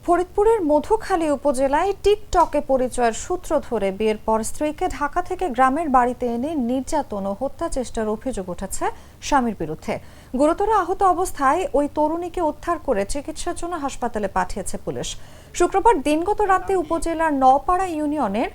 ফরিদপুরের মধুখালী উপজেলায় টিকটকে পরিচয়ের সূত্র ধরে বিয়ের পর স্ত্রীকে ঢাকা থেকে গ্রামের বাড়িতে এনে নির্যাতন ও হত্যা চেষ্টার অভিযোগ উঠেছে স্বামীর বিরুদ্ধে। গুরুতর আহত অবস্থায় ওই তরুণীকে উদ্ধার করে চিকিৎসার জন্য হাসপাতালে পাঠিয়েছে পুলিশ। শুক্রবার দিনগত রাতে উপজেলার নওপাড়া ইউনিয়নের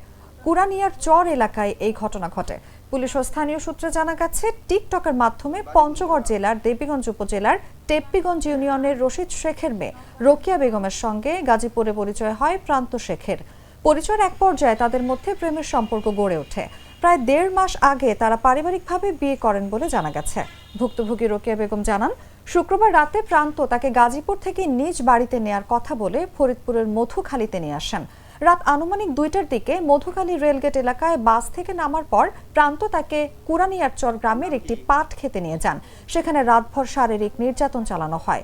কুরানিয়ার চর এলাকায় এই ঘটনা ঘটে। পুলিশ ও স্থানীয় সূত্রে জানা গেছে, টিকটকের মাধ্যমে পঞ্চগড় জেলার দেবীগঞ্জ উপজেলার টেপ্পিগঞ্জ ইউনিয়নের রশিদ শেখের মেয়ে রোকিয়া বেগমের সঙ্গে গাজীপুরে পরিচয় হয় প্রান্ত শেখের। পরিচয়ের এক পর্যায়ে তাদের মধ্যে প্রেমের সম্পর্ক গড়ে ওঠে। প্রায় 1.5 মাস আগে তারা পারিবারিকভাবে বিয়ে করেন বলে জানা গেছে। ভুক্তভোগী রোকিয়া বেগম জানান, শুক্রবার রাতে প্রান্ত তাকে গাজীপুর থেকে নিজ বাড়িতে নেয়ার কথা বলে ফরিদপুরের মধুখালীতে নিয়ে আসেন। রাত আনুমানিক 2টার দিকে মধুখালী রেলগেট এলাকায় বাস থেকে নামার পর প্রান্ত তাকে কুরানিয়ার চর গ্রামের একটি পাট খেতে নিয়ে যান। সেখানে রাতভর শারীরিক নির্যাতন চালানো হয়।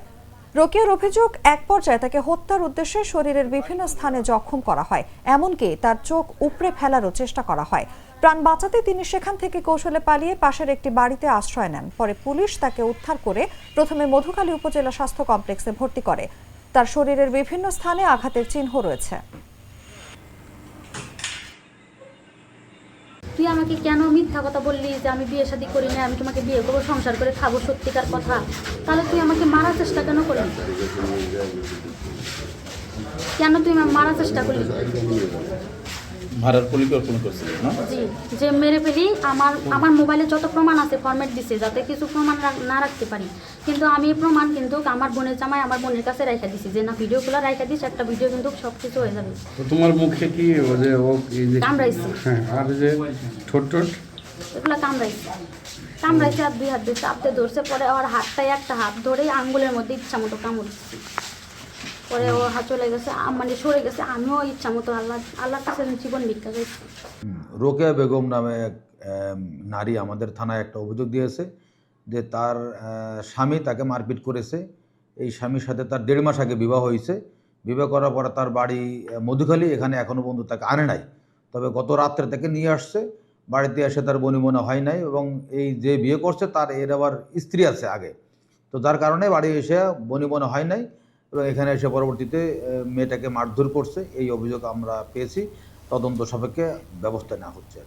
রোকিয়ার অভিযোগ, এক পর্যায়ে তাকে হত্যার উদ্দেশ্যে শরীরের বিভিন্ন স্থানে জখম করা হয়, এমনকি তার চোখ উপড়ে ফেলারও চেষ্টা করা হয়। প্রাণ বাঁচাতে তিনি সেখান থেকে কৌশলে পালিয়ে পাশের একটি বাড়িতে আশ্রয় নেন। পরে পুলিশ তাকে উদ্ধার করে প্রথমে মধুখালী উপজেলা স্বাস্থ্য কমপ্লেক্সে ভর্তি করে। তার শরীরের বিভিন্ন স্থানে আঘাতের চিহ্ন রয়েছে। তুই আমাকে কেন মিথ্যা কথা বললি যে আমি বিয়ে শাদী করি না, আমি তোমাকে বিয়ে করবো, সংসার করে খাবো, সত্যিকার কথা? তাহলে তুই আমাকে মারার চেষ্টা কেন করলি? কেন তুই মারার চেষ্টা করলি? মারার পরিকল্পনা করছিস না? জি, যে মেরে ফেলি। আমার মোবাইলে যত প্রমাণ আছে ফরম্যাট দিছে, যাতে কিছু প্রমাণ না রাখতে পারি। কিন্তু আমি প্রমাণ কিন্তু আমার বোনের জামাই আমার বোনের কাছে রাখা দিছি, যে না ভিডিওগুলো রাখা দিস, একটা ভিডিও কিন্তু সব কিছু হয়ে যাবে। তো তোমার মুখে কি ও যে কামড়াইছে? হ্যাঁ, আর যে ঠোঁট এগুলো কামড়াইছে আর 2 হাত দিয়ে চাপতে ধরছে। পরে ওর হাতটাই একটা হাত ধরে আঙ্গুলের মধ্যে ইচ্ছা মতো কামড় দিচ্ছে। পরে ও হাত চলে গেছে, মানে সরে গেছে। আমিও ইচ্ছা মতো আল্লাহর কাছে জীবন ভিক্ষা করছি। রোকেয়া বেগম নামে এক নারী আমাদের থানায় একটা অভিযোগ দিয়েছে যে তার স্বামী তাকে মারপিট করেছে। এই স্বামীর সাথে তার 1.5 মাস আগে বিবাহ হয়েছে। বিবাহ করার পরে তার বাড়ি মধুখালী, এখানে এখনও পর্যন্ত তাকে আনে নাই। তবে গত রাত্রে তাকে নিয়ে আসছে। বাড়িতে এসে তার বনিবনা হয় নাই, এবং এই যে বিয়ে করছে তার এর আবার স্ত্রী আছে আগে, তো যার কারণে বাড়ি এসে বনিবনা হয় নাই, এবং এখানে এসে পরবর্তীতে মেয়েটাকে মারধর করছে। এই অভিযোগ আমরা পেয়েছি, তদন্ত সাপেক্ষে ব্যবস্থা নেওয়া হচ্ছে।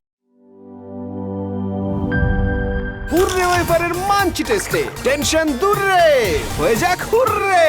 হুররে ওয়েফারের মানচি টেস্টে টেনশন দূর রে, হয়ে যাক হুররে।